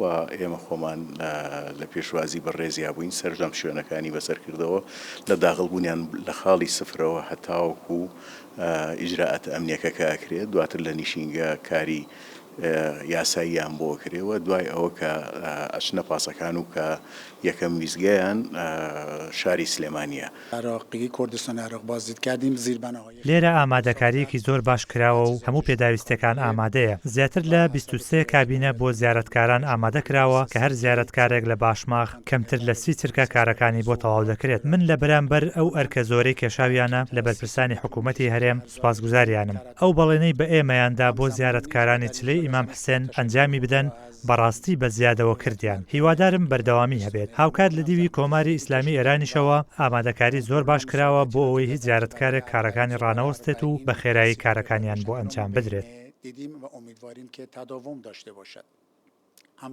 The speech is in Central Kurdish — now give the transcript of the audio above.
و ئێمە خۆمان لە پێشوازی بەڕێزیا بووین سەرجەم شوێنەکانی بەسەرکردەوە لە داخڵبوونیان لە خاڵی سفرەوە هەتاوەکو ئیجراعەت ئەمنیەکە ئەکرێت دواتر لە نیشینگە کاری یاساییان بۆ کرێەوە دوای ئەوە کە ئەچنە پاسەکان و کە یەکەم ویزگەیان شاری سلێمانیە. عراقی کوردستان عراق بازدید کردیم زیربناهای لێرە ئامادەکاریەکی زۆر باش کراوە و هەموو پێداویستەکان ئامادەیە. زیاتر لە 23 کابینە بۆ زیارەتکاران ئامادە کراوە کە هەر زیارەتکارێک لە باشماخ کەمتر لە 30 چرکە کارەکانی بۆ تەواو دەکرێت. من لە بەرامبەر ئەو ئەرکە زۆرەی کێشاویانە لە بەرپرسانی حکوومەتی هەرێم سوپاسگوزاریانم. ئەو بەڵێنەی بە ئێمەیاندا بۆ زیارەتکارانی چلەی ئیمام حسێن ئەنجامی بدەن بەڕاستی بە زیادەوە کردیان. هیوادارم بەردەوامی هەبێت. هاوکات لە دیوی کۆماری ئیسلامی ئێرانیشەوە ئامادەکاری زۆر باش کراوە بۆ ئەوەی هیچ زیارەتکارێک کارەکانی ڕانەوەستێت و بە خێرایی کارەکانیان بۆ ئەنجام بدرێت. دیدیم و امیدواریم که تداوم داشته باشد.